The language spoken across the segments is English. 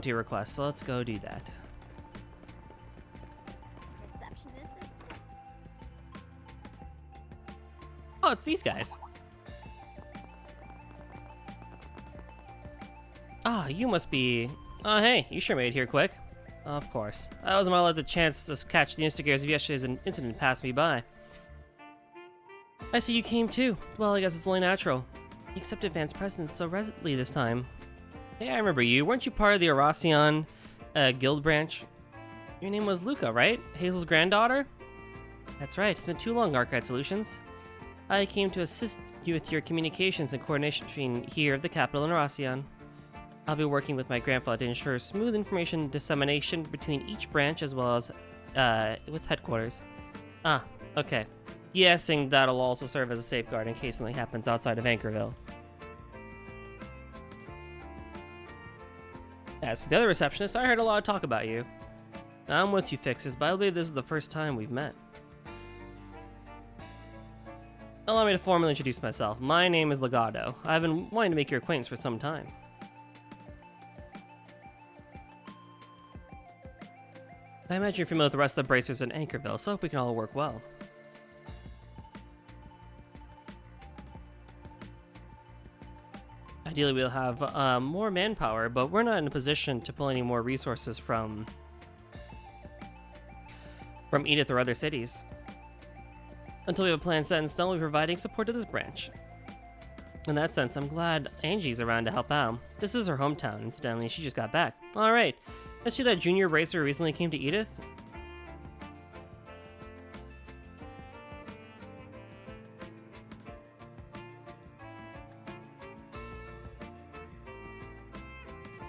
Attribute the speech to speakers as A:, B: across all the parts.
A: to your request, so let's go do that.
B: Receptionist is
A: Oh, it's these guys. Ah, you must be... Oh, hey, you sure made it here quick. Of course. I wasn't allowed the chance to catch the instigators of yesterday's incident pass me by. I see you came too. Well, I guess it's only natural. You accepted Van's presence so resolutely this time. Hey, I remember you. Weren't you part of the Erasion guild branch? Your name was Luca, right? Hazel's granddaughter? That's right. It's been too long, Arcade Solutions. I came to assist you with your communications and coordination between here, the capital, and Erasion. I'll be working with my grandfather to ensure smooth information dissemination between each branch as well as with headquarters. Ah, okay. Guessing that'll also serve as a safeguard in case something happens outside of Anchorville. As for the other receptionist, I heard a lot of talk about you. I'm with you, Fixes, but I believe this is the first time we've met. Allow me to formally introduce myself. My name is Legado. I've been wanting to make your acquaintance for some time. I imagine you're familiar with the rest of the bracers in Anchorville, so I hope we can all work well. Ideally, we'll have more manpower, but we're not in a position to pull any more resources from Edith or other cities. Until we have a plan set in stone, we'll be providing support to this branch. In that sense, I'm glad Angie's around to help out. This is her hometown, incidentally. She just got back. Alright, let's see that junior racer recently came to Edith.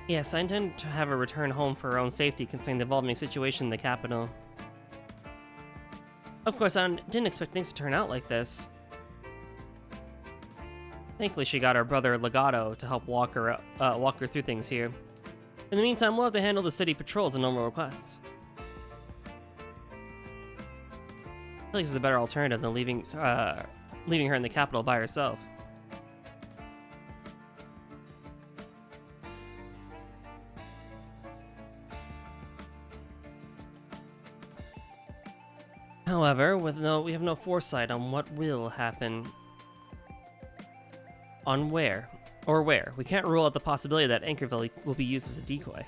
A: Yes, I intend to have her return home for her own safety, considering the evolving situation in the capital. Of course, I didn't expect things to turn out like this. Thankfully, she got her brother Legato to help walk her through things here. In the meantime, we'll have to handle the city patrols and normal requests. I feel like this is a better alternative than leaving her in the capital by herself. However, we have no foresight on what will happen. On where. We can't rule out the possibility that Anchorville will be used as a decoy.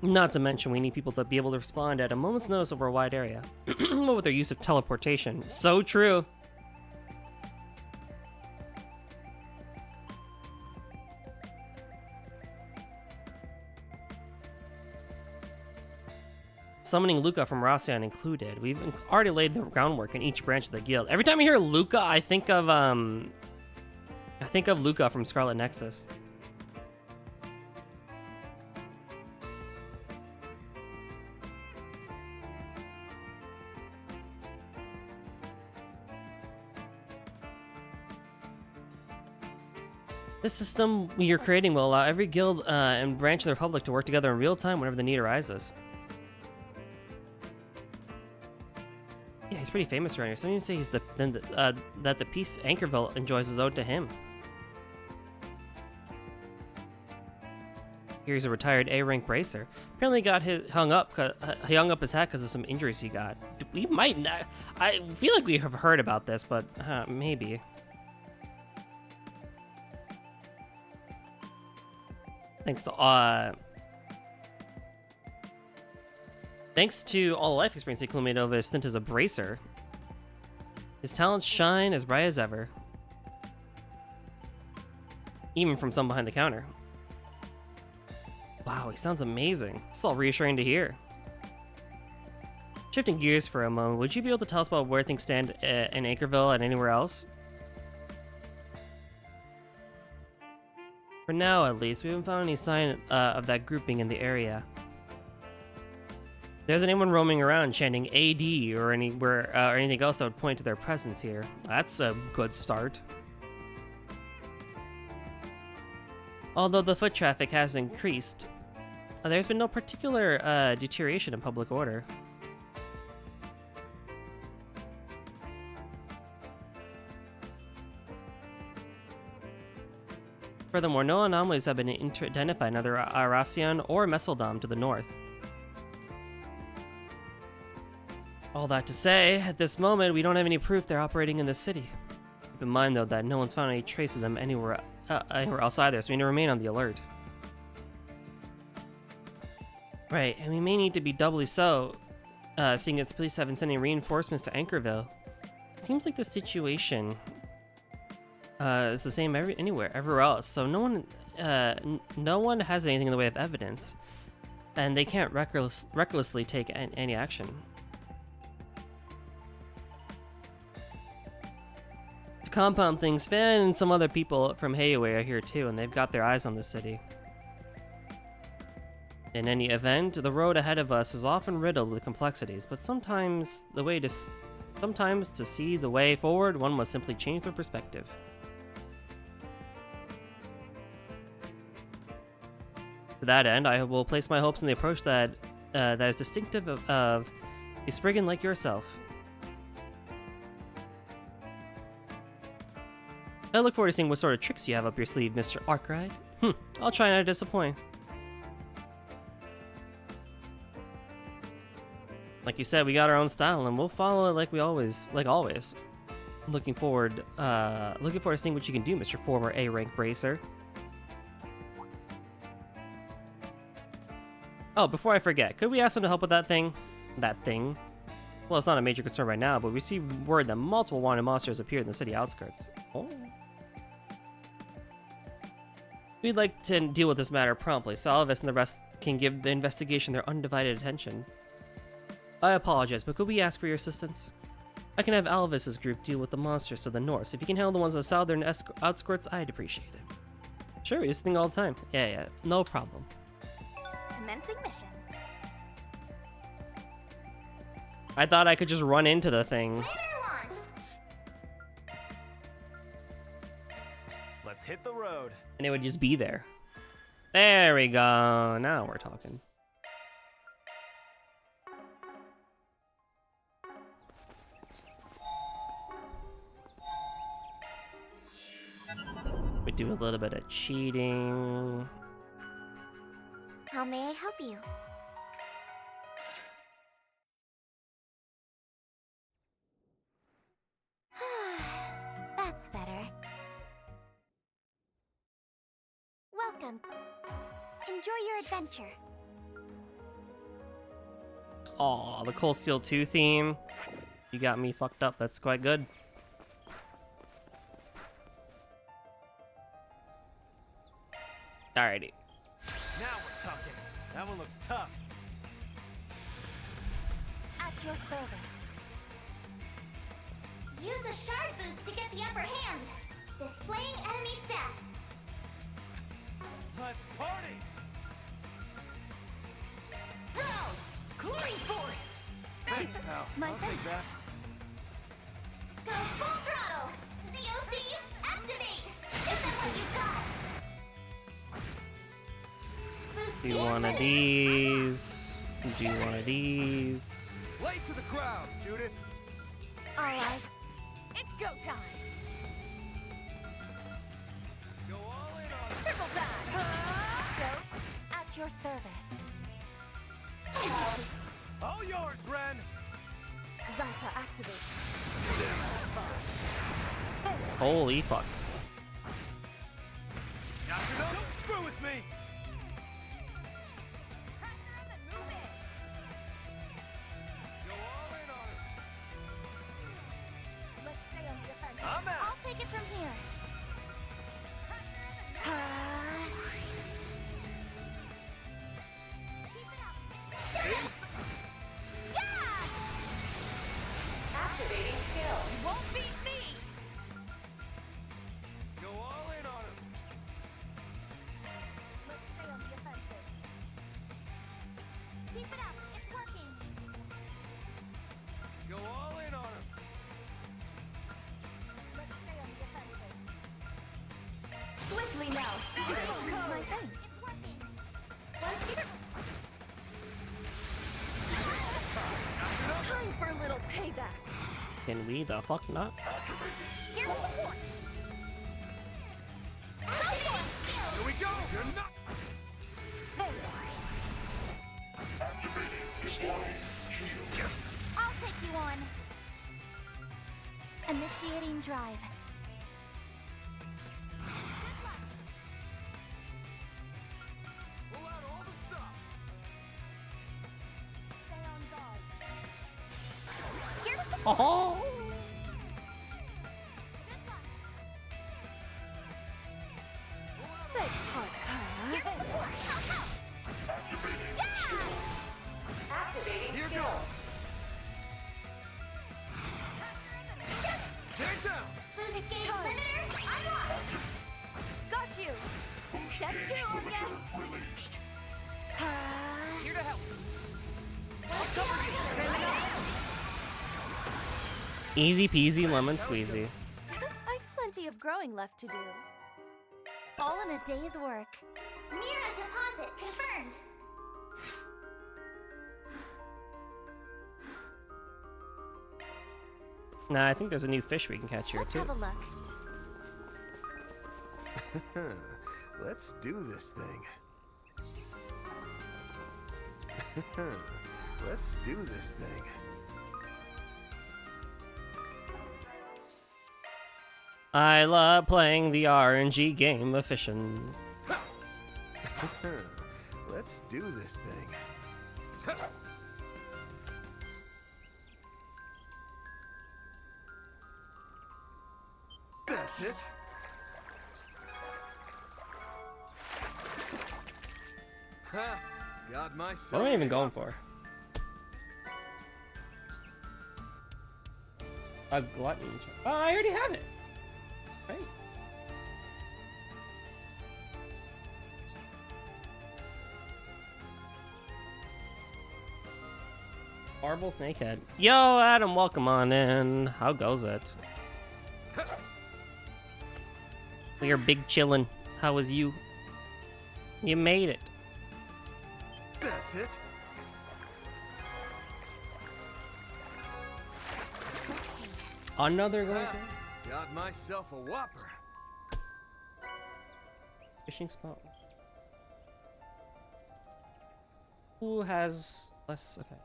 A: Not to mention, we need people to be able to respond at a moment's notice over a wide area. With their use of teleportation. So true! Summoning Luca from Racian included. We've already laid the groundwork in each branch of the guild. Every time I hear Luca, I think of Luca from Scarlet Nexus. This system you're creating will allow every guild and branch of the Republic to work together in real time whenever the need arises. Yeah, he's pretty famous around here. Some even say he's that the peace Anchorville enjoys is owed to him. Here he's a retired A-rank bracer. Apparently got hung up his hat because of some injuries he got. We might not. I feel like we have heard about this, but maybe. Thanks to all the life experience he accumulated over his stint as a bracer, his talents shine as bright as ever. Even from some behind the counter. Wow, he sounds amazing. It's all reassuring to hear. Shifting gears for a moment, would you be able to tell us about where things stand in Anchorville and anywhere else? For now, at least, we haven't found any sign of that grouping in the area. If there's anyone roaming around chanting AD or anything else that would point to their presence here, that's a good start. Although the foot traffic has increased, there's been no particular deterioration in public order. Furthermore, no anomalies have been identified in either Aracion or Meseldom to the north. All that to say, at this moment, we don't have any proof they're operating in the city. Keep in mind, though, that no one's found any trace of them anywhere else either, so we need to remain on the alert. Right, and we may need to be doubly so, seeing as the police haven't sent any reinforcements to Anchorville. It seems like the situation is the same everywhere else, so no one has anything in the way of evidence, and they can't recklessly take any action. To compound things, Fan and some other people from Heiwei are here too, and they've got their eyes on the city. In any event, the road ahead of us is often riddled with complexities, but sometimes to see the way forward, one must simply change their perspective. To that end, I will place my hopes in the approach that is distinctive of a Spriggan like yourself. I look forward to seeing what sort of tricks you have up your sleeve, Mr. Arkwright. I'll try not to disappoint. Like you said, we got our own style, and we'll follow it like always. Looking forward to seeing what you can do, Mr. Former A-rank bracer. Oh, before I forget, could we ask them to help with that thing? Well, it's not a major concern right now, but we received word that multiple wanted monsters appeared in the city outskirts. Oh. We'd like to deal with this matter promptly, so Alvis and the rest can give the investigation their undivided attention. I apologize, but could we ask for your assistance? I can have Alvis's group deal with the monsters to the north, so if you can handle the ones on the southern outskirts, I'd appreciate it. Sure, we do this thing all the time. Yeah, no problem.
B: Commencing mission.
A: I thought I could just run into the thing.
B: Planner launched.
C: Let's hit the road.
A: And it would just be there. There we go. Now we're talking. We do a little bit of cheating.
B: How may I help you? That's better. Welcome. Enjoy your adventure.
A: Aw, the Cold Steel 2 theme. You got me fucked up. That's quite good. Alrighty.
C: Now we're talking. That one looks tough.
B: At your service. Use a shard boost to get the upper hand. Displaying enemy stats.
C: Let's party! Rouse! Clean force! Thanks, pal. I'll take that.
B: Go full throttle! ZOC, activate! Is that what you thought? Boost
A: Do
B: the
A: one of
B: infinite.
A: these. Do one of these.
C: Lay to the crowd, Judith.
B: All eyes. It's go time.
C: Go all in on it.
B: Triple time. Show at your service.
C: All yours, Ren.
B: Zypha activate.
A: Holy fuck.
C: Gotcha. Don't screw with me. Go all in on it.
B: Let's stay on the defense.
C: I'm out.
B: I'll take it from here.
D: Activating skill.
B: You won't beat me.
C: Go all in on him.
B: Let's stay on the defensive. Keep it up. It's working.
C: Go all in on him.
B: Let's stay on the defensive.
D: Swiftly now.
B: My thanks.
D: Time for a little payback.
A: Can we the fuck not?
B: Here's support. Go for it. Initiating drive.
C: Pull out all the stops.
B: Stay on guard. Here to support.
A: Oh.
B: Big heart, Here to support. Yeah!
C: Here goes. Stand down.
B: Boost gauge limiter unlocked.
D: Got you. Step 2, yes.
C: Here to help.
A: Easy peasy lemon squeezy.
D: I've plenty of growing left to do.
B: All in a day's work. Mira deposit confirmed.
A: Nah, I think there's a new fish we can catch here
D: Let's
A: too.
D: have a look.
E: Let's do this thing. Let's do this thing.
A: I love playing the RNG game of fishing.
E: Let's do this thing.
C: That's it. Ha! Got myself.
A: What am I even going for? A glutton. Oh, I already have it. Right. Marble Snakehead. Yo, Adam, welcome on in. How goes it? We are big chillin'. How was you? You made it.
C: That's it.
A: Another going
C: Ha! Got myself a whopper.
A: fishing spot. Who has less? Okay.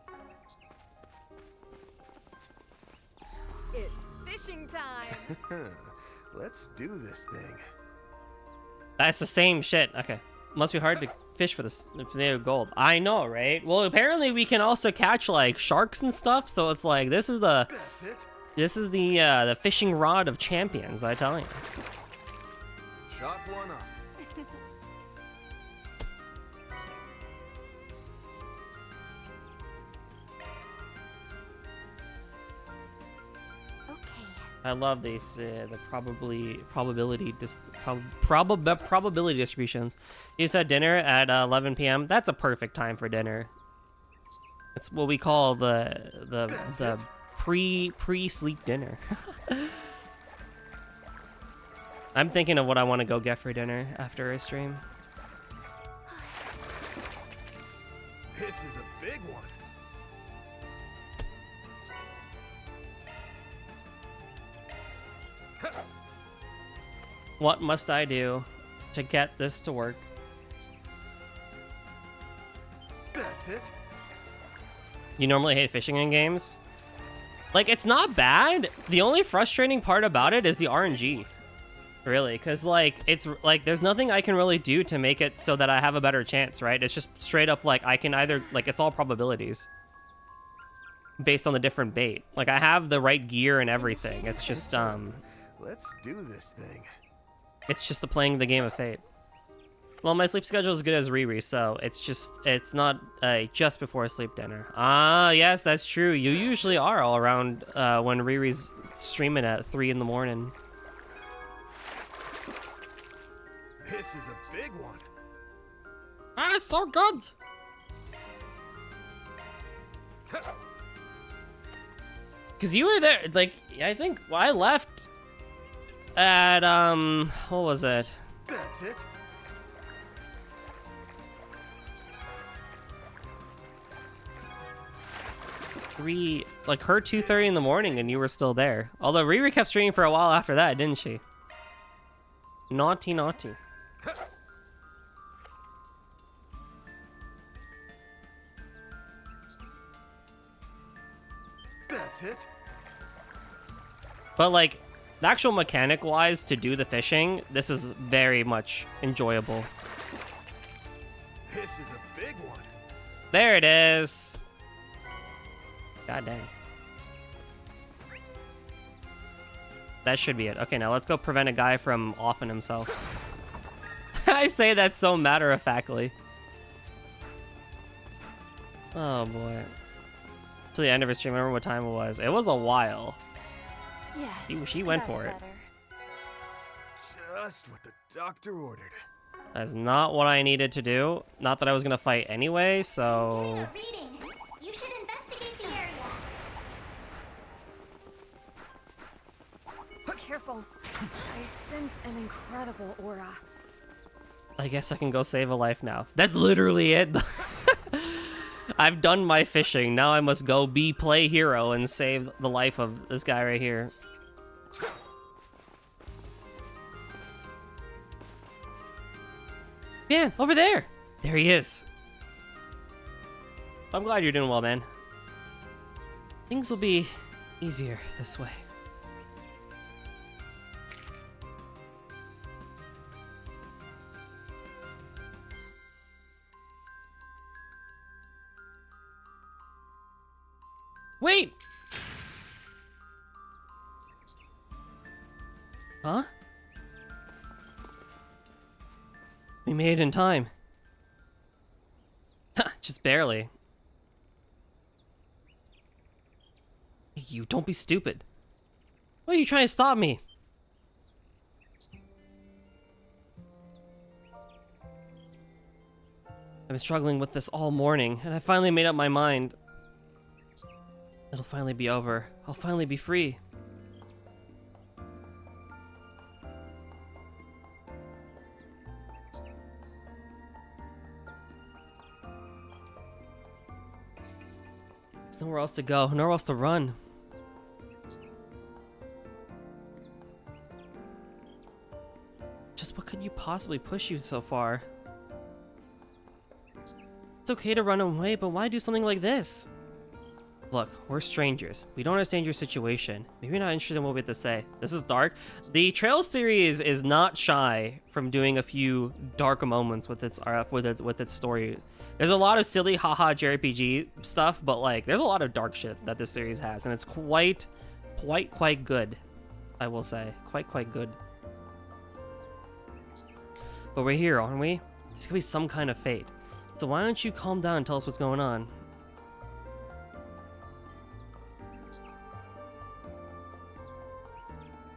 D: It's fishing time.
E: Let's do this thing.
A: That's the same shit. Okay. Must be hard to fish for this for the gold. I know, right? Well, apparently we can also catch like sharks and stuff. So it's like this is the
C: That's it.
A: the fishing rod of champions. I tell you.
C: Chop one up.
B: Okay.
A: I love these the probability distributions. You said dinner at 11 p.m. That's a perfect time for dinner. It's what we call the pre-sleep dinner. I'm thinking of what I want to go get for dinner after I stream.
C: This is a big one.
A: What must I do to get this to work?
C: That's it.
A: You normally hate fishing in games? Like, it's not bad. The only frustrating part about it is the RNG. Really, because, like, it's, like, there's nothing I can really do to make it so that I have a better chance, right? It's just straight up, like, I can either, like, it's all probabilities. Based on the different bait. Like, I have the right gear and everything. It's just,
E: Let's do this thing.
A: it's just the playing the game of fate. Well, my sleep schedule is good as Riri, so it's not just before sleep dinner. Ah, yes, that's true. You usually are all around when Riri's streaming at 3 in the morning.
C: This is a big one.
A: Ah, it's so good! Because you were there, like, I think I left at, what was it?
C: That's it.
A: Like her 2:30 in the morning, and you were still there. Although Riri kept streaming for a while after that, didn't she? Naughty, naughty.
C: That's it.
A: But like, actual mechanic-wise, to do the fishing, this is very much enjoyable.
E: This is a big one.
A: There it is. God dang. That should be it. Okay, now let's go prevent a guy from offing himself. I say that so matter-of-factly. Oh boy. To the end of her stream, remember what time it was. It was a while.
D: Yes.
A: She went
D: that's
A: for it.
D: better.
E: Just what the doctor ordered.
A: That's not what I needed to do. Not that I was gonna fight anyway, so...
B: Getting a reading. You should investigate the area.
D: Careful. I sense an incredible aura.
A: I guess I can go save a life now. That's literally it. I've done my fishing. Now I must go play hero and save the life of this guy right here. Man, over there. There he is. I'm glad you're doing well, man. Things will be easier this way. Wait! Huh? We made it in time. Just barely. Hey, you don't be stupid. Why are you trying to stop me? I've been struggling with this all morning, and I finally made up my mind. It'll finally be over. I'll finally be free. There's nowhere else to go, nowhere else to run. Just what could you possibly push you so far? It's okay to run away, but why do something like this? Look, we're strangers. We don't understand your situation. Maybe you're not interested in what we have to say. This is dark. The Trail series is not shy from doing a few dark moments with its story. There's a lot of silly haha JRPG stuff, but like there's a lot of dark shit that this series has, and it's quite good. I will say, quite good. But we're here, aren't we? There's gonna be some kind of fate. So why don't you calm down and tell us what's going on?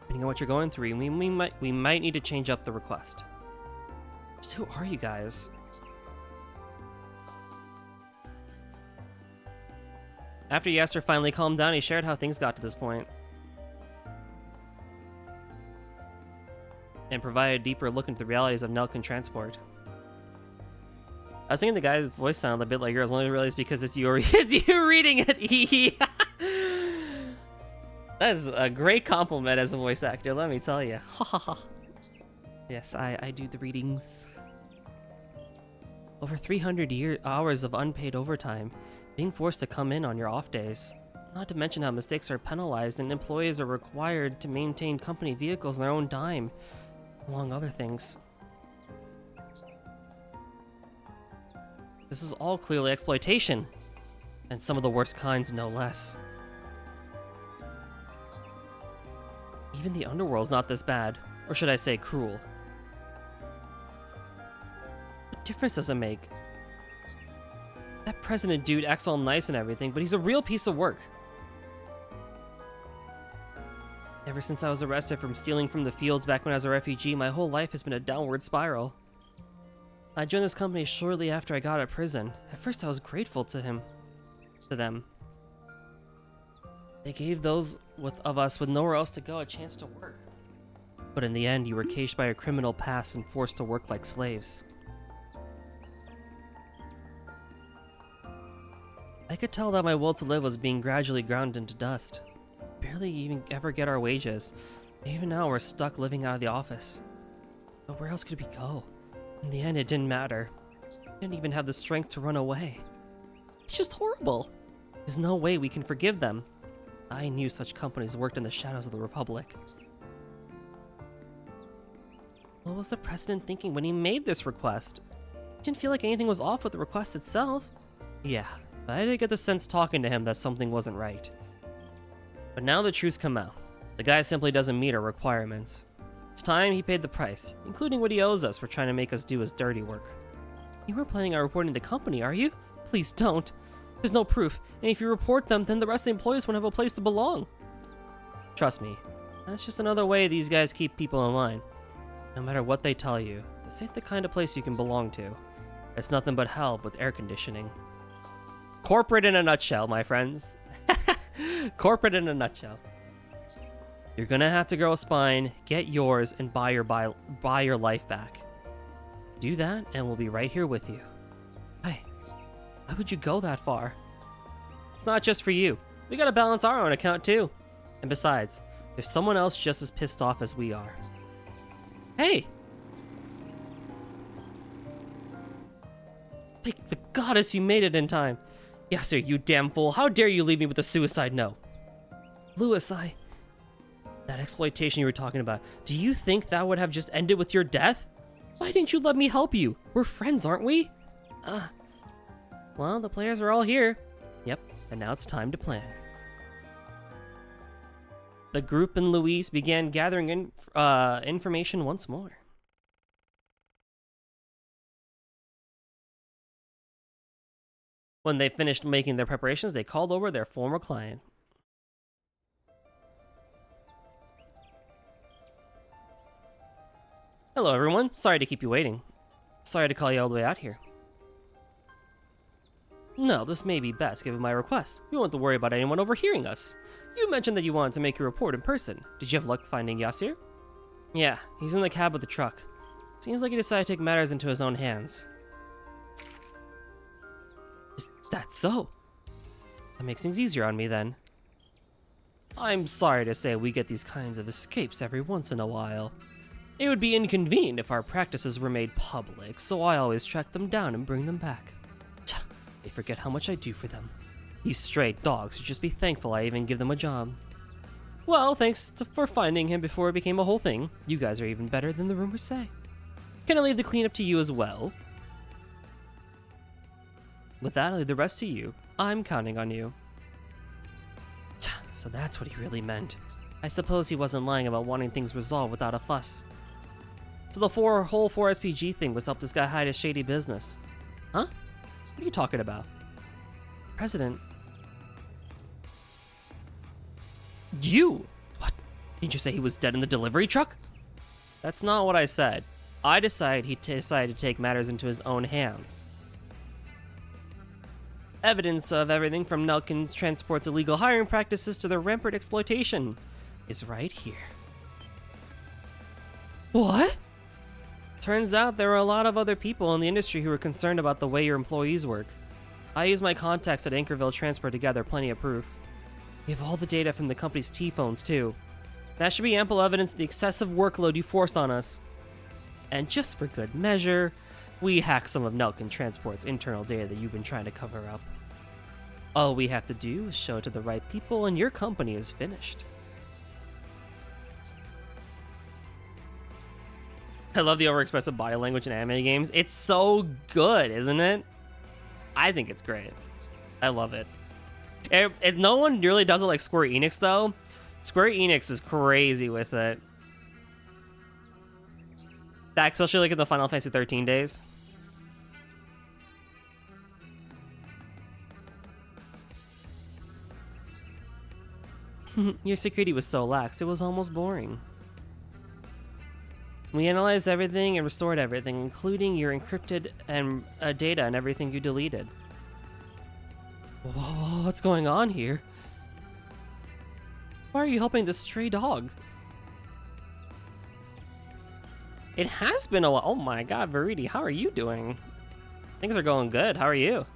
A: Depending on what you're going through, we might need to change up the request. Just who are you guys? After Yasser finally calmed down, he shared how things got to this point. And provided a deeper look into the realities of Nelkin Transport. I was thinking the guy's voice sounded a bit like yours, only realized because it's you, it's you reading it. That is a great compliment as a voice actor, let me tell you. Yes, I do the readings. Over 300 hours of unpaid overtime, being forced to come in on your off days. Not to mention how mistakes are penalized and employees are required to maintain company vehicles on their own dime, among other things. This is all clearly exploitation, and some of the worst kinds, no less. Even the underworld's not this bad, or should I say cruel. What difference does it make? That president dude acts all nice and everything, but he's a real piece of work. Ever since I was arrested from stealing from the fields back when I was a refugee, my whole life has been a downward spiral. I joined this company shortly after I got out of prison. At first I was grateful to them. They gave those of us with nowhere else to go a chance to work. But in the end, you were caged by a criminal past and forced to work like slaves. I could tell that my will to live was being gradually ground into dust. Barely even ever get our wages. Even now, we're stuck living out of the office. But where else could we go? In the end, it didn't matter. We didn't even have the strength to run away. It's just horrible. There's no way we can forgive them. I knew such companies worked in the shadows of the Republic. What was the president thinking when he made this request? It didn't feel like anything was off with the request itself. Yeah, but I did get the sense talking to him that something wasn't right. But now the truth's come out. The guy simply doesn't meet our requirements. It's time he paid the price, including what he owes us for trying to make us do his dirty work. You weren't planning on reporting the company, are you? Please don't. There's no proof, and if you report them, then the rest of the employees won't have a place to belong. Trust me, that's just another way these guys keep people in line. No matter what they tell you, this ain't the kind of place you can belong to. It's nothing but hell with air conditioning. Corporate in a nutshell, my friends. Corporate in a nutshell. You're gonna have to grow a spine, get yours, and buy your life back. Do that, and we'll be right here with you. Hey, why would you go that far? It's not just for you. We gotta balance our own account too. And besides, there's someone else just as pissed off as we are. Hey! Thank the goddess you made it in time. Yes, sir, you damn fool. How dare you leave me with a suicide note? Louis, that exploitation you were talking about, do you think that would have just ended with your death? Why didn't you let me help you? We're friends, aren't we? Well, the players are all here. Yep, and now it's time to plan. The group and Luis began gathering information once more. When they finished making their preparations, they called over their former client. Hello, everyone. Sorry to keep you waiting. Sorry to call you all the way out here. No, this may be best given my request. We won't have to worry about anyone overhearing us. You mentioned that you wanted to make your report in person. Did you have luck finding Yasir? Yeah, he's in the cab of the truck. Seems like he decided to take matters into his own hands. Is that so? That makes things easier on me then. I'm sorry to say we get these kinds of escapes every once in a while. It would be inconvenient if our practices were made public, so I always track them down and bring them back. They forget how much I do for them. These stray dogs should just be thankful I even give them a job. Well, thanks for finding him before it became a whole thing. You guys are even better than the rumors say. Can I leave the cleanup to you as well? With that, I'll leave the rest to you. I'm counting on you. So that's what he really meant. I suppose he wasn't lying about wanting things resolved without a fuss. So the whole 4SPG thing was to help this guy hide his shady business. Huh? What are you talking about? President. You? What? Didn't you say he was dead in the delivery truck? That's not what I said. I decided he decided to take matters into his own hands. Evidence of everything from Nelkin Transport's illegal hiring practices to their rampant exploitation is right here. What? Turns out there are a lot of other people in the industry who are concerned about the way your employees work. I use my contacts at Anchorville Transport to gather plenty of proof. We have all the data from the company's T-phones too. That should be ample evidence of the excessive workload you forced on us. And just for good measure, we hacked some of Nelkin Transport's internal data that you've been trying to cover up. All we have to do is show it to the right people and your company is finished. I love the overexpressive body language in anime games. It's so good, isn't it? I think it's great. I love it. If no one really does it like Square Enix, though. Square Enix is crazy with it. That, especially like in the Final Fantasy 13 days. Your security was so lax, it was almost boring. We analyzed everything and restored everything, including your encrypted and data and everything you deleted. Whoa, what's going on here? Why are you helping this stray dog? It has been a while. Oh my god, Veridi, how are you doing? Things are going good. How are you?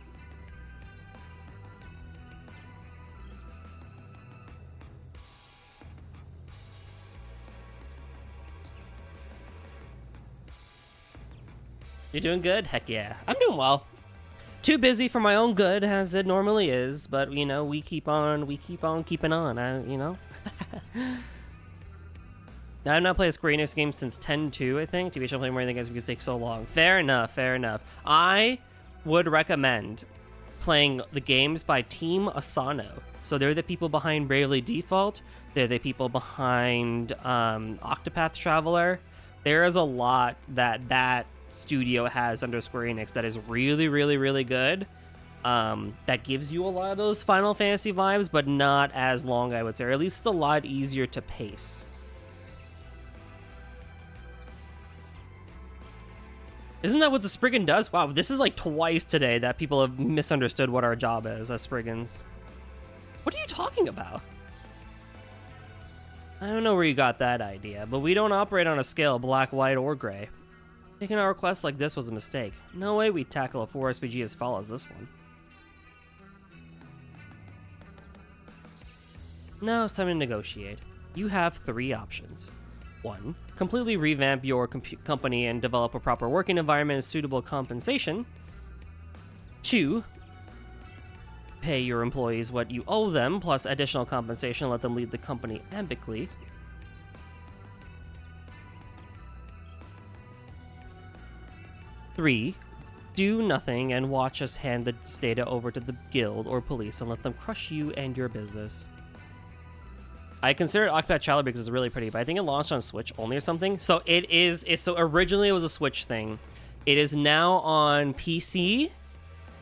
A: You're doing good? Heck yeah. I'm doing well. Too busy for my own good, as it normally is, but, you know, we keep on keeping on, you know? Now, I've not played a Square Enix game since 10-2, I think. TBH, I'm playing more of the games because it takes so long. Fair enough, fair enough. I would recommend playing the games by Team Asano. So they're the people behind Bravely Default. They're the people behind Octopath Traveler. There is a lot that studio has under Square Enix that is really, really, really good. That gives you a lot of those Final Fantasy vibes, but not as long, I would say. Or at least it's a lot easier to pace. Isn't that what the Spriggan does? Wow, this is like twice today that people have misunderstood what our job is as Spriggans. What are you talking about? I don't know where you got that idea, but we don't operate on a scale black, white, or gray. Taking a request like this was a mistake. No way we tackle a 4RPG as foul as this one. Now it's time to negotiate. You have 3 options. 1. Completely revamp your company and develop a proper working environment and suitable compensation. 2. Pay your employees what you owe them, plus additional compensation, let them lead the company ambically. 3. Do nothing and watch us hand this data over to the guild or police and let them crush you and your business. I consider Octopath Traveler because it's really pretty, but I think it launched on Switch only or something. So so originally it was a Switch thing. It is now on PC,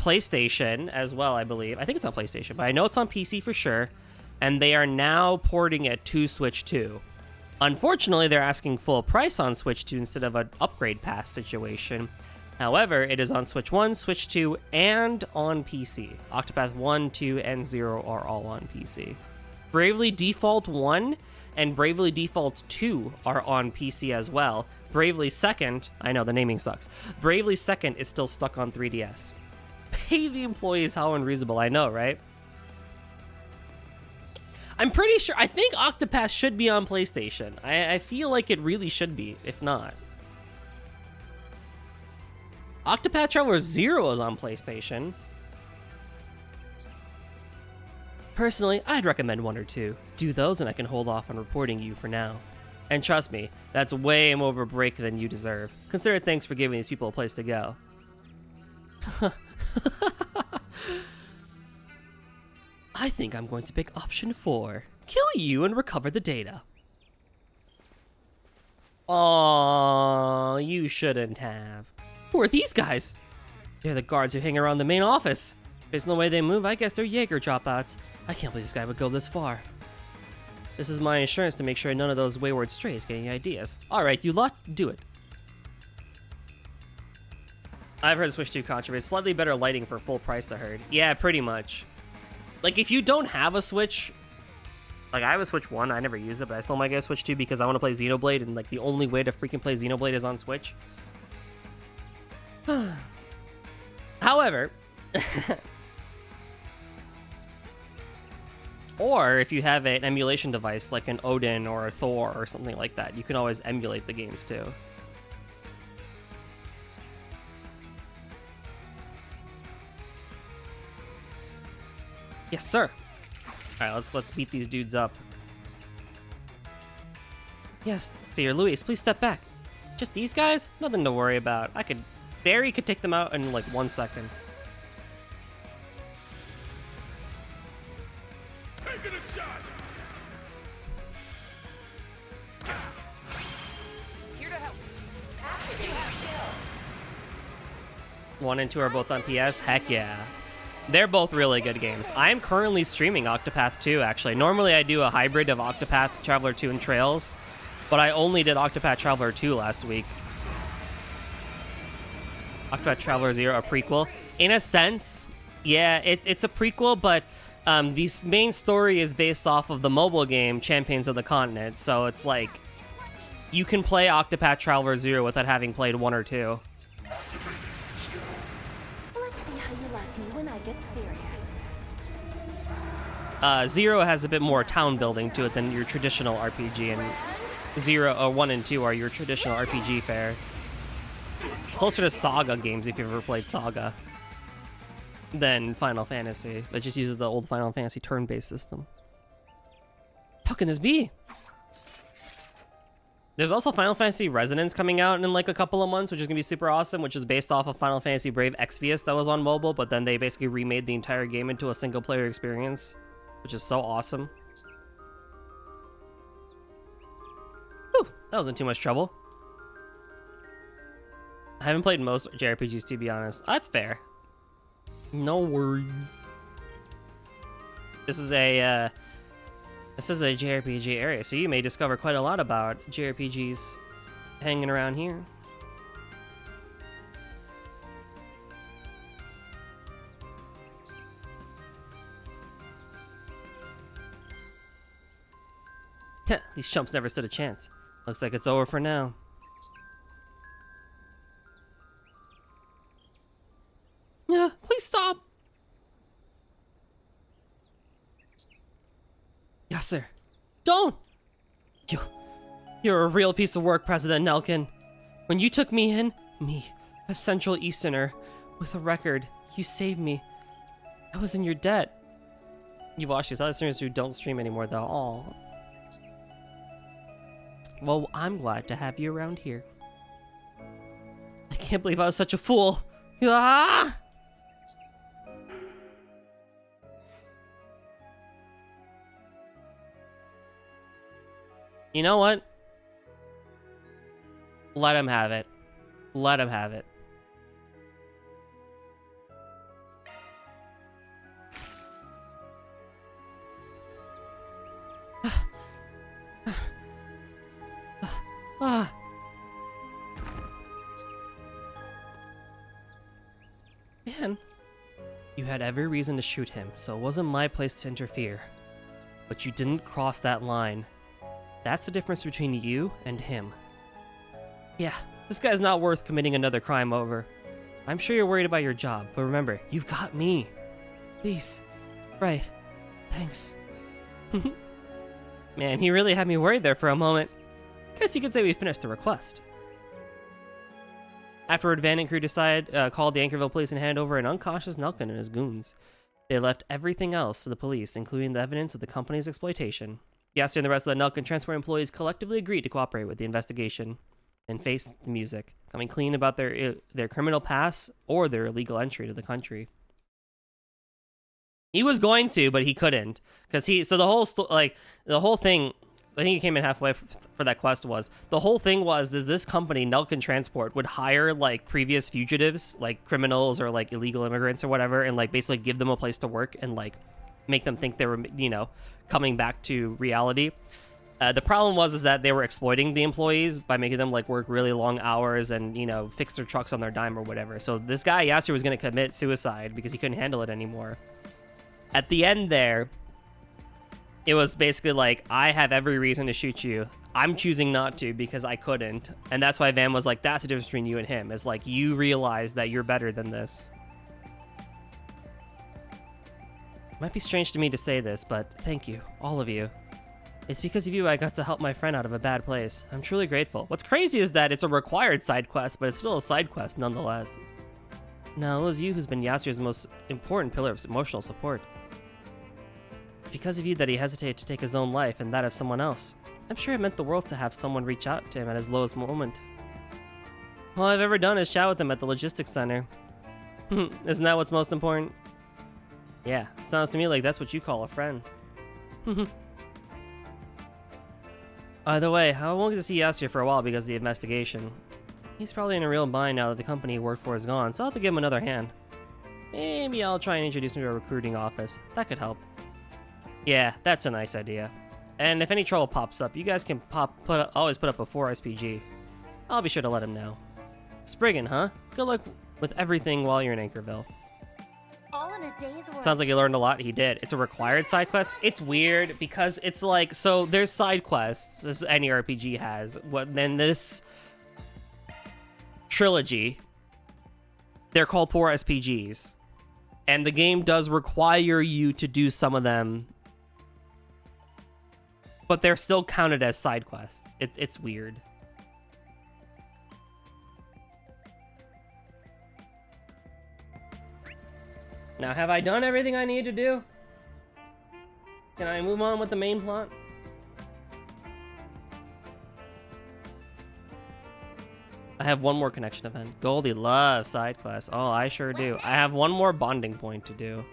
A: PlayStation as well, I believe. I think it's on PlayStation, but I know it's on PC for sure. And they are now porting it to Switch 2. Unfortunately, they're asking full price on Switch 2 instead of an upgrade pass situation. However, it is on Switch 1, Switch 2, and on PC. Octopath 1, 2, and 0 are all on PC. Bravely Default 1 and Bravely Default 2 are on PC as well. Bravely Second, I know the naming sucks. Bravely Second is still stuck on 3DS. Pay the employees, how unreasonable, I know, right? I'm pretty sure, I think Octopath should be on PlayStation. I feel like it really should be, if not. Octopath Traveler 0 is on PlayStation. Personally, I'd recommend 1 or 2. Do those and I can hold off on reporting you for now. And trust me, that's way more of a break than you deserve. Consider thanks for giving these people a place to go. I think I'm going to pick option 4. Kill you and recover the data. Aww, you shouldn't have. Who are these guys? They're the guards who hang around the main office. Based on the way they move, I guess they're Jaeger dropouts. I can't believe this guy would go this far. This is my insurance to make sure none of those wayward strays get any ideas. Alright, you lot, do it. I've heard Switch 2 controversy. Slightly better lighting for full price, I heard. Yeah, pretty much. Like, if you don't have a Switch... Like, I have a Switch 1, I never use it, but I still might get a Switch 2 because I want to play Xenoblade, and, like, the only way to freaking play Xenoblade is on Switch. However... Or if you have an emulation device like an Odin or a Thor or something like that, you can always emulate the games too. Yes, sir. All right, let's beat these dudes up. Yes, Sir Luis, please step back. Just these guys? Nothing to worry about. Barry could take them out in like 1 second.
E: Taking a shot.
C: Here to help.
A: 1 and 2 are both on PS? Heck yeah. They're both really good games. I am currently streaming Octopath 2, actually. Normally I do a hybrid of Octopath Traveler 2 and Trails, but I only did Octopath Traveler 2 last week. Octopath Traveler 0, a prequel. In a sense, yeah, it's a prequel, but the main story is based off of the mobile game Champions of the Continent, so it's like you can play Octopath Traveler 0 without having played 1 or 2.
D: Let's see how you like me when I get serious.
A: 0 has a bit more town building to it than your traditional RPG, and 1 and 2 are your traditional RPG fare. Closer to Saga games if you've ever played Saga than Final Fantasy. It just uses the old Final Fantasy turn-based system. How can this be? There's also Final Fantasy Resonance coming out in like a couple of months, which is gonna be super awesome, which is based off of Final Fantasy Brave Exvius that was on mobile, but then they basically remade the entire game into a single player experience, which is so awesome. Whew, that wasn't too much trouble. I haven't played most JRPGs, to be honest. That's fair. No worries. This is a JRPG area, so you may discover quite a lot about JRPGs hanging around here. Heh, these chumps never stood a chance. Looks like it's over for now. Yeah, please stop. Yes, sir. Don't! You're a real piece of work, President Nelkin. When you took me in, a Central Easterner, with a record, you saved me. I was in your debt. You've watched these listeners who don't stream anymore, though. Aw. Well, I'm glad to have you around here. I can't believe I was such a fool. Ah! You know what? Let him have it. Let him have it. Man, you had every reason to shoot him, so it wasn't my place to interfere. But you didn't cross that line. That's the difference between you and him. Yeah, this guy's not worth committing another crime over. I'm sure you're worried about your job, but remember, you've got me. Please. Right. Thanks. Man, he really had me worried there for a moment. Guess you could say we finished the request. Afterward, Van and crew called the Anchorville police and handed over an unconscious Nelkin and his goons. They left everything else to the police, including the evidence of the company's exploitation. Yasser and the rest of the Nelkin transport employees collectively agreed to cooperate with the investigation and face the music, coming clean about their criminal past or their illegal entry to the country. He was going to, but he couldn't, because the whole thing. I think he came in halfway for that quest. The whole thing was this company, Nelkin Transport, would hire like previous fugitives, like criminals or like illegal immigrants or whatever, and like basically give them a place to work and like make them think they were, coming back to reality. The problem was that they were exploiting the employees by making them like work really long hours and fix their trucks on their dime or whatever. So this guy Yasser was going to commit suicide because he couldn't handle it anymore. At the end there, it was basically like, I have every reason to shoot you. I'm choosing not to because I couldn't. And that's why Van was like, that's the difference between you and him. Is like, you realize that you're better than this. It might be strange to me to say this, but thank you, all of you. It's because of you I got to help my friend out of a bad place. I'm truly grateful. What's crazy is that it's a required side quest, but it's still a side quest nonetheless. No, it was you who's been Yasser's most important pillar of emotional support. Because of you that he hesitated to take his own life and that of someone else. I'm sure it meant the world to have someone reach out to him at his lowest moment. All I've ever done is chat with him at the logistics center. Isn't that what's most important? Yeah, sounds to me like that's what you call a friend. Either way, I won't get to see Yasser for a while because of the investigation. He's probably in a real bind now that the company he worked for is gone, so I'll have to give him another hand. Maybe I'll try and introduce him to a recruiting office. That could help. Yeah, that's a nice idea. And if any trouble pops up, you guys can always put up a 4SPG. I'll be sure to let him know. Spriggan, huh? Good luck with everything while you're in Anchorville.
B: All in a day's work.
A: Sounds like you learned a lot. He did. It's a required side quest. It's weird because it's like, so there's side quests, as any RPG has. Then this trilogy, they're called 4SPGs. And the game does require you to do some of them, but they're still counted as side quests. It's weird. Now, have I done everything I need to do? Can I move on with the main plot? I have one more connection event. Goldie loves side quests. Oh, I sure do. I have one more bonding point to do.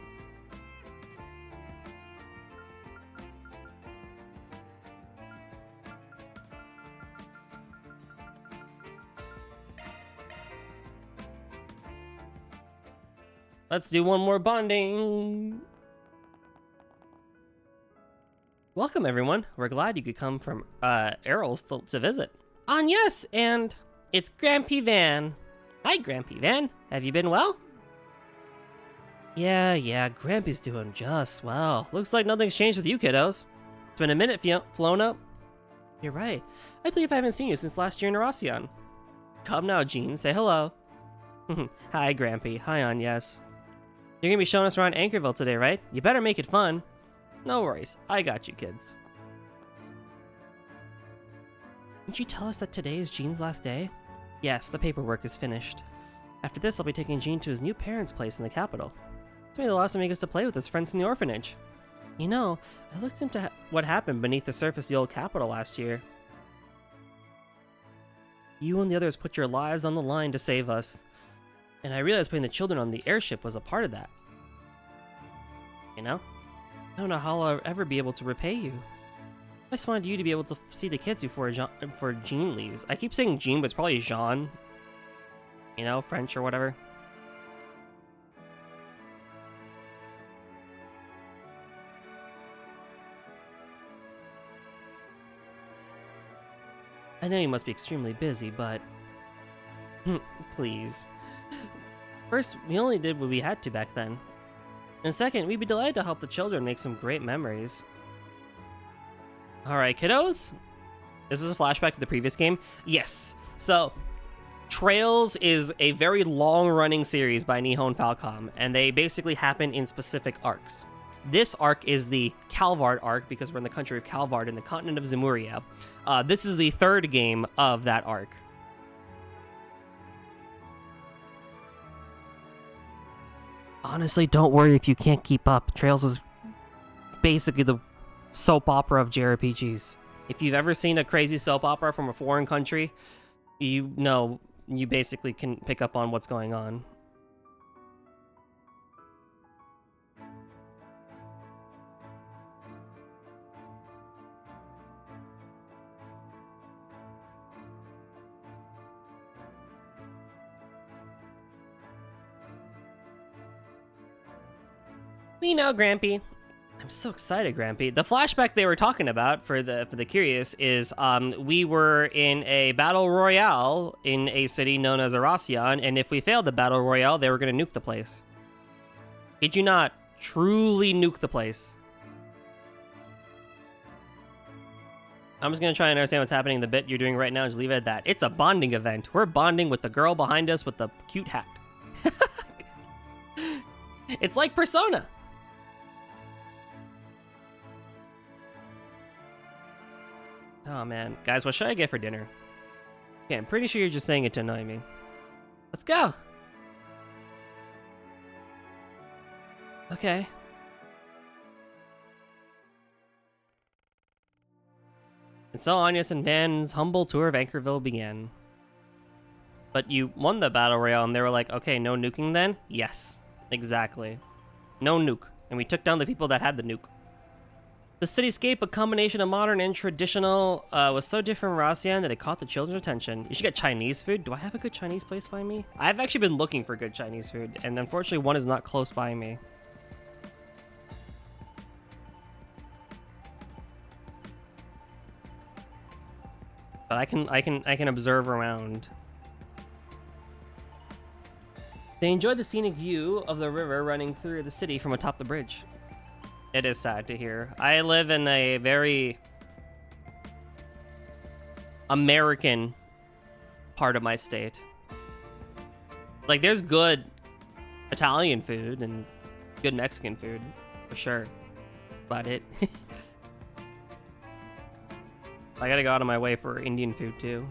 A: Let's do one more bonding. Welcome, everyone. We're glad you could come from Errol's to visit. Yes, and it's Grampy Van. Hi, Grampy Van. Have you been well? Yeah, Grampy's doing just well. Looks like nothing's changed with you kiddos. It's been a minute, Fiona. You're right. I believe I haven't seen you since last year in Erasion. Come now, Jean. Say hello. Hi, Grampy. Hi, Yes. You're gonna be showing us around Anchorville today, right? You better make it fun. No worries. I got you, kids. Didn't you tell us that today is Jean's last day? Yes, the paperwork is finished. After this, I'll be taking Jean to his new parents' place in the capital. It's maybe the last time he gets to play with his friends from the orphanage. You know, I looked into what happened beneath the surface of the old capital last year. You and the others put your lives on the line to save us. And I realized putting the children on the airship was a part of that. You know? I don't know how I'll ever be able to repay you. I just wanted you to be able to see the kids before Jean leaves. I keep saying Jean, but it's probably Jean. You know, French or whatever. I know you must be extremely busy, but... please. First, we only did what we had to back then. And second, we'd be delighted to help the children make some great memories. Alright, kiddos? This is a flashback to the previous game? Yes. So, Trails is a very long-running series by Nihon Falcom, and they basically happen in specific arcs. This arc is the Calvard arc, because we're in the country of Calvard in the continent of Zemuria. This is the third game of that arc. Honestly, don't worry if you can't keep up. Trails is basically the soap opera of JRPGs. If you've ever seen a crazy soap opera from a foreign country, you know you basically can pick up on what's going on. We know, Grampy. I'm so excited, Grampy. The flashback they were talking about for the curious is we were in a battle royale in a city known as Erasion, and if we failed the battle royale, they were going to nuke the place. Did you not truly nuke the place? I'm just going to try and understand what's happening in the bit you're doing right now and just leave it at that. It's a bonding event. We're bonding with the girl behind us with the cute hat. It's like Persona. Oh man, guys, what should I get for dinner? Okay, I'm pretty sure you're just saying it to annoy me. Let's go! Okay. And so Agnes and Van's humble tour of Anchorville began. But you won the battle royale and they were like, okay, no nuking then? Yes, exactly. No nuke. And we took down the people that had the nuke. The cityscape, a combination of modern and traditional, was so different from Racian that it caught the children's attention. You should get Chinese food. Do I have a good Chinese place by me? I've actually been looking for good Chinese food, and unfortunately one is not close by me. But I can observe around. They enjoyed the scenic view of the river running through the city from atop the bridge. It is sad to hear. I live in a very American part of my state. Like, there's good Italian food and good Mexican food, for sure. But I gotta go out of my way for Indian food, too.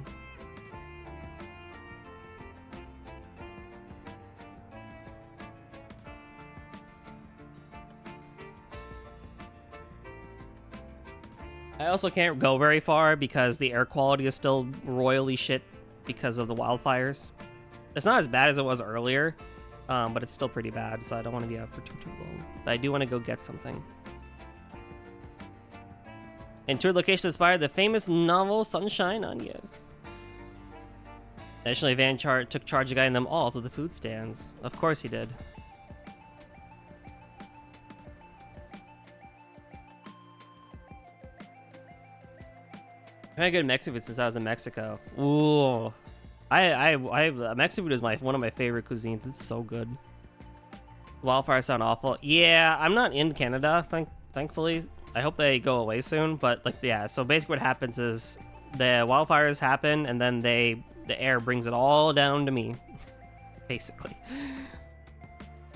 A: I also can't go very far because the air quality is still royally shit because of the wildfires. It's not as bad as it was earlier, but it's still pretty bad, so I don't want to be out for too long. But I do want to go get something. And tour location inspired the famous novel Sunshine on Yes. Additionally, Van took charge of guiding them all to the food stands. Of course he did. I had good Mexican food since I was in Mexico. Ooh, Mexican food is one of my favorite cuisines. It's so good. Wildfires sound awful. Yeah, I'm not in Canada, thankfully. I hope they go away soon. But like, yeah. So basically, what happens is the wildfires happen, and then the air brings it all down to me, basically.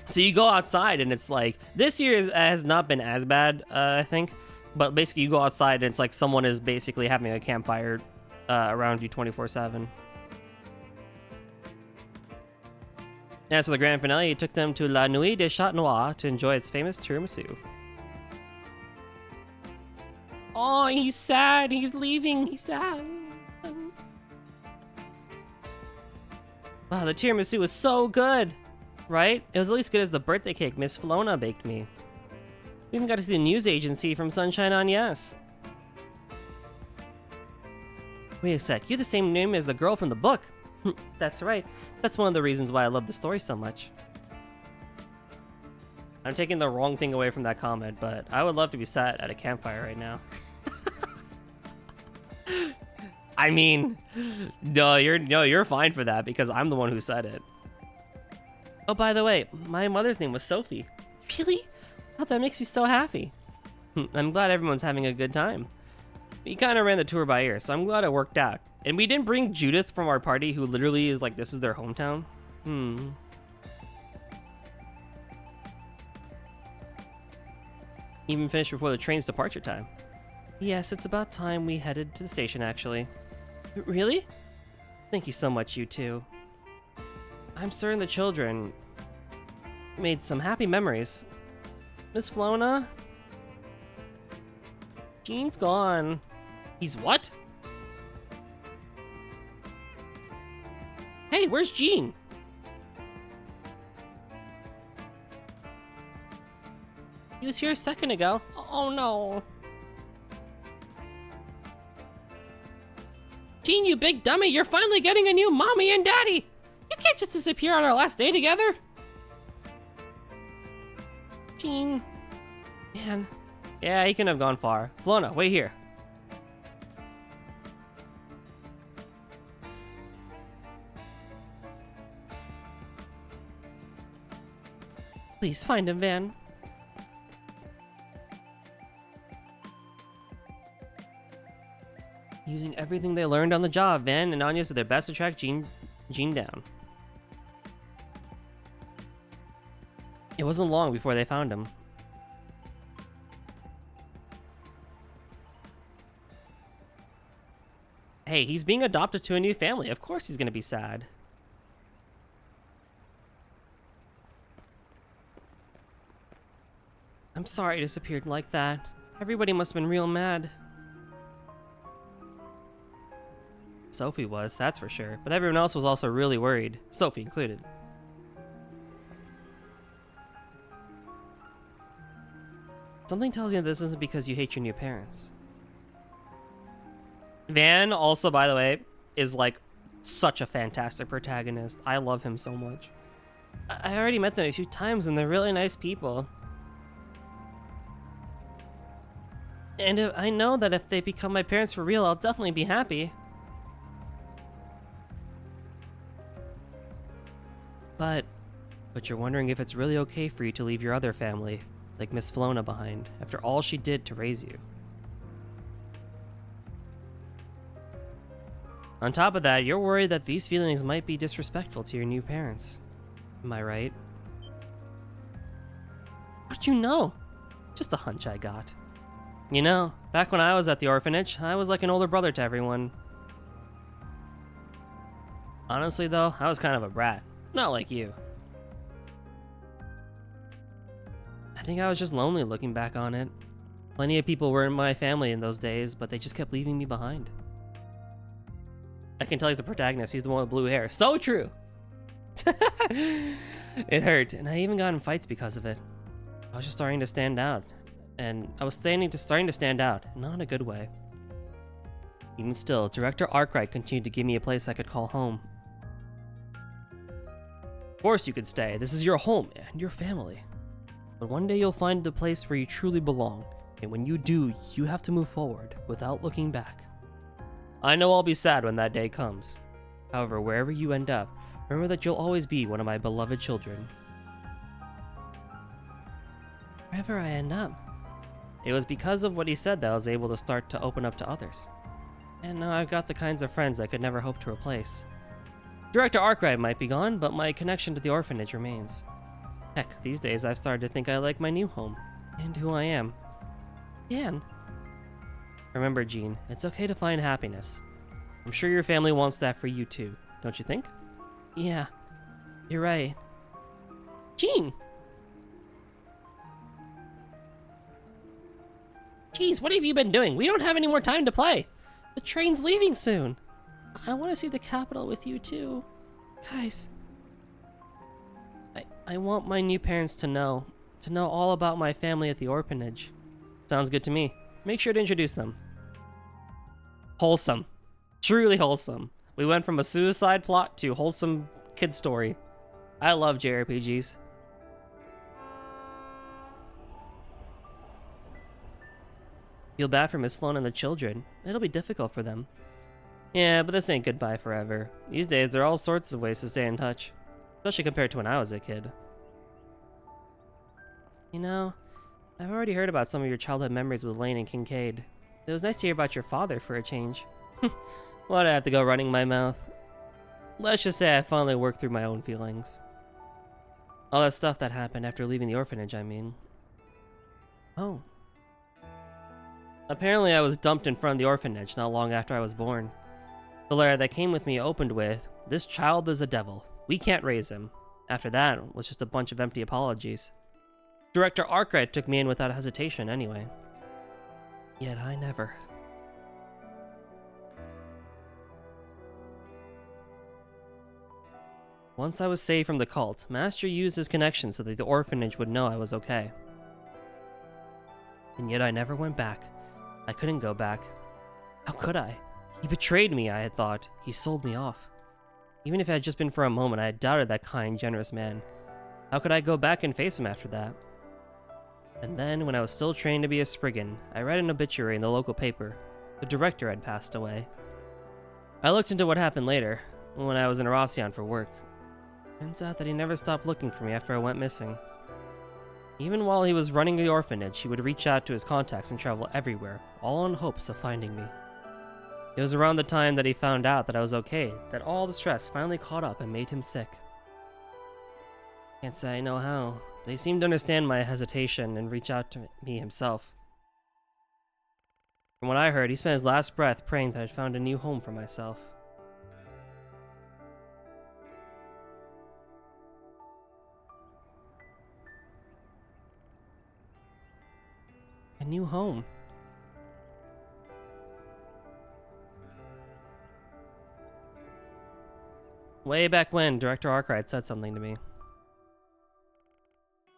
A: So you go outside, and it's like this year has not been as bad, I think. But basically, you go outside, and it's like someone is basically having a campfire around you 24/7. As for the grand finale, it took them to La Nuit de Chat Noir to enjoy its famous tiramisu. Oh, he's sad. He's leaving. He's sad. Wow, the tiramisu was so good, right? It was at least good as the birthday cake Miss Flona baked me. We even got to see the news agency from Sunshine on Yes. Wait a sec, you're the same name as the girl from the book. That's right. That's one of the reasons why I love the story so much. I'm taking the wrong thing away from that comment, but I would love to be sat at a campfire right now. I mean, no, you're fine for that because I'm the one who said it. Oh, by the way, my mother's name was Sophie. Really? Oh, that makes you so happy. I'm glad everyone's having a good time. We kind of ran the tour by ear, so I'm glad it worked out. And we didn't bring Judith from our party, who literally is like, this is their hometown. Even finished before the train's departure time. Yes, it's about time we headed to the station, actually. Really? Thank you so much, you two. I'm certain the children made some happy memories. Miss Flona? Gene's gone. He's what? Hey, where's Gene? He was here a second ago. Oh no. Gene, you big dummy, you're finally getting a new mommy and daddy. You can't just disappear on our last day together. Gene. Man. Yeah, he couldn't have gone far. Flona, wait here. Please find him, Van. Using everything they learned on the job, Van and Anya did their best to track Gene down. It wasn't long before they found him. Hey, he's being adopted to a new family. Of course he's gonna be sad. I'm sorry it disappeared like that. Everybody must have been real mad. Sophie was, that's for sure. But everyone else was also really worried. Sophie included. Something tells me this isn't because you hate your new parents. Van, also, by the way, is like such a fantastic protagonist. I love him so much. I already met them a few times and they're really nice people. And I know that if they become my parents for real, I'll definitely be happy. But you're wondering if it's really okay for you to leave your other family, like Miss Flona, behind, after all she did to raise you. On top of that, you're worried that these feelings might be disrespectful to your new parents. Am I right? How'd you know? Just a hunch I got. You know, back when I was at the orphanage, I was like an older brother to everyone. Honestly though, I was kind of a brat. Not like you. I think I was just lonely looking back on it. Plenty of people were in my family in those days, but they just kept leaving me behind. I can tell he's the protagonist. He's the one with blue hair. So true. It hurt, and I even got in fights because of it. I was just starting to stand out, and I was starting to stand out, not in a good way. Even still, Director Arkwright continued to give me a place I could call home. Of course you could stay. This is your home and your family. But one day you'll find the place where you truly belong, and when you do, you have to move forward without looking back. I know I'll be sad when that day comes. However, wherever you end up, remember that you'll always be one of my beloved children. Wherever I end up. It was because of what he said that I was able to start to open up to others. And now I've got the kinds of friends I could never hope to replace. Director Arkwright might be gone, but my connection to the orphanage remains. Heck, these days I've started to think I like my new home, and who I am. Yan. Remember, Jean, it's okay to find happiness. I'm sure your family wants that for you too, don't you think? Yeah, you're right. Jean! Jeez, what have you been doing? We don't have any more time to play. The train's leaving soon. I want to see the capital with you too. Guys. I want my new parents to know all about my family at the orphanage. Sounds good to me. Make sure to introduce them. Wholesome. Truly wholesome. We went from a suicide plot to wholesome kid story. I love JRPGs. Feel bad for Miss Flown and the children. It'll be difficult for them. Yeah, but this ain't goodbye forever. These days, there are all sorts of ways to stay in touch. Especially compared to when I was a kid. You know, I've already heard about some of your childhood memories with Lane and Kincaid. It was nice to hear about your father for a change. Why'd I have to go running my mouth? Let's just say I finally worked through my own feelings. All that stuff that happened after leaving the orphanage, I mean. Oh. Apparently I was dumped in front of the orphanage not long after I was born. The letter that came with me opened with, "This child is a devil. We can't raise him." After that was just a bunch of empty apologies. Director Arkwright took me in without hesitation anyway. Yet I never. Once I was saved from the cult, Master used his connection so that the orphanage would know I was okay. And yet I never went back. I couldn't go back. How could I? He betrayed me, I had thought. He sold me off. Even if it had just been for a moment, I had doubted that kind, generous man. How could I go back and face him after that? And then, when I was still trained to be a Spriggan, I read an obituary in the local paper. The director had passed away. I looked into what happened later, when I was in Aracion for work. Turns out that he never stopped looking for me after I went missing. Even while he was running the orphanage, he would reach out to his contacts and travel everywhere, all in hopes of finding me. It was around the time that he found out that I was okay, that all the stress finally caught up and made him sick. Can't say I know how. They seemed to understand my hesitation and reach out to me himself. From what I heard, he spent his last breath praying that I'd found a new home for myself. A new home. Way back when, Director Arkwright said something to me.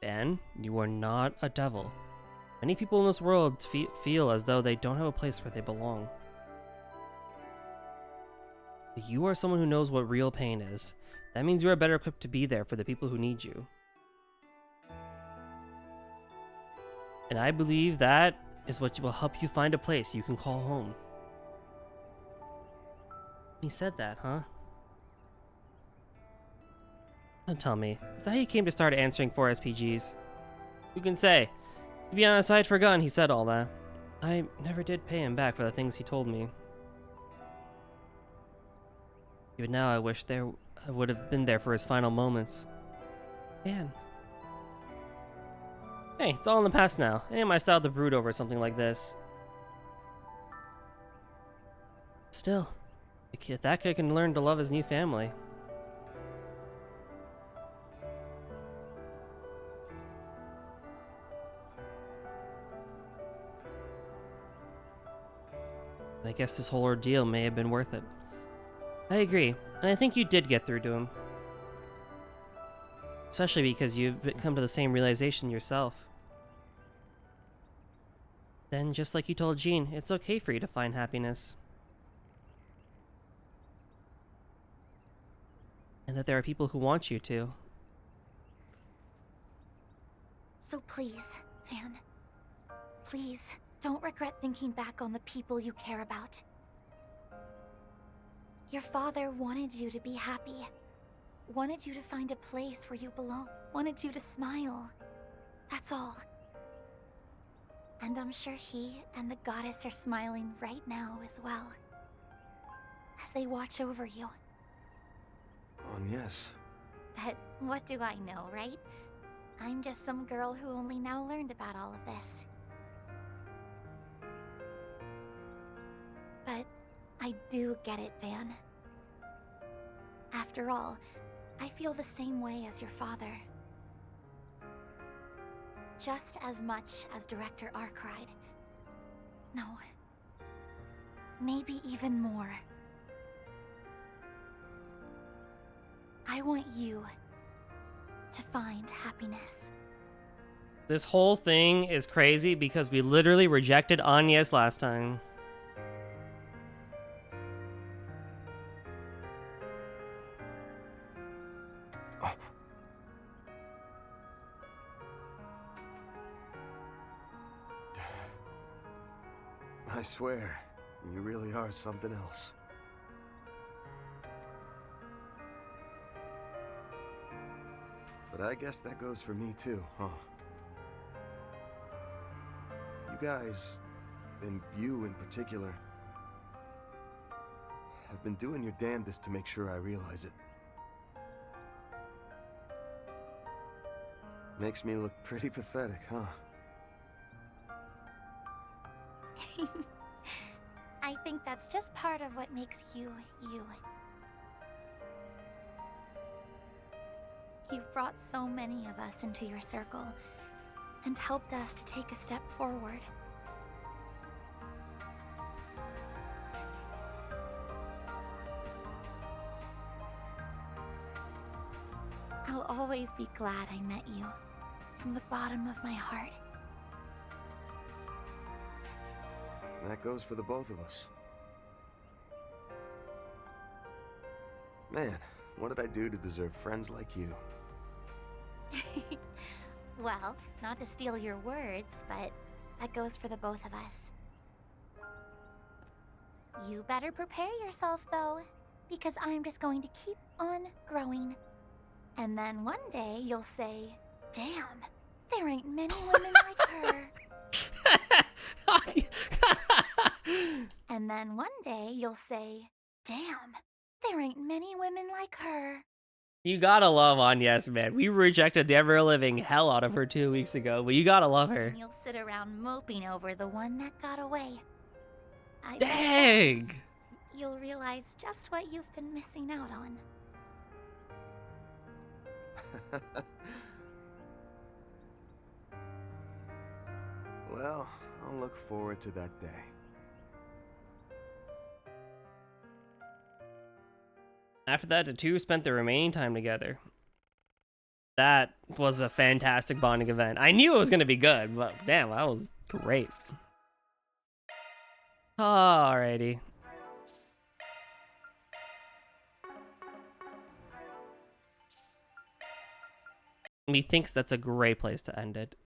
A: Ben, you are not a devil. Many people in this world feel as though they don't have a place where they belong. But you are someone who knows what real pain is. That means you are better equipped to be there for the people who need you. And I believe that is what will help you find a place you can call home. He said that, huh? Don't tell me. Is that how you came to start answering 4 SPGs? Who can say? To be honest, I'd forgotten he said all that. I never did pay him back for the things he told me. Even now I wish I would have been there for his final moments. Man. Hey, it's all in the past now. It ain't my style to brood over something like this. Still, that kid can learn to love his new family. I guess this whole ordeal may have been worth it. I agree, and I think you did get through to him. Especially because you've come to the same realization yourself. Then, just like you told Jean, it's okay for you to find happiness. And that there are people who want you to.
B: So please, Van. Please, don't regret thinking back on the people you care about. Your father wanted you to be happy. Wanted you to find a place where you belong. Wanted you to smile. That's all. And I'm sure he and the goddess are smiling right now as well. As they watch over you.
E: Yes.
B: But what do I know, right? I'm just some girl who only now learned about all of this. But I do get it, Van. After all, I feel the same way as your father. Just as much as Director Arkwright. No. Maybe even more. I want you to find happiness.
A: This whole thing is crazy because we literally rejected Agnes last time.
E: I swear, you really are something else. But I guess that goes for me too, huh? You guys, and you in particular, have been doing your damnedest to make sure I realize it. Makes me look pretty pathetic, huh?
B: I think that's just part of what makes you, you. You've brought so many of us into your circle, and helped us to take a step forward. I'll always be glad I met you, from the bottom of my heart.
E: That goes for the both of us. Man, what did I do to deserve friends like you?
B: Well, not to steal your words, but that goes for the both of us. You better prepare yourself, though, because I'm just going to keep on growing. And then one day you'll say, damn, there ain't many women like her. And then one day you'll say, damn, there ain't many women like her.
A: You gotta love Agnes, man. We rejected the ever-living hell out of her 2 weeks ago, but you gotta love her.
B: And you'll sit around moping over the one that got away. I bet
A: Dang!
B: you'll realize just what you've been missing out on.
E: Well, I'll look forward to that day.
A: After that, the two spent the remaining time together. That was a fantastic bonding event. I knew it was gonna be good, but damn, that was great. Alrighty. Methinks that's a great place to end it.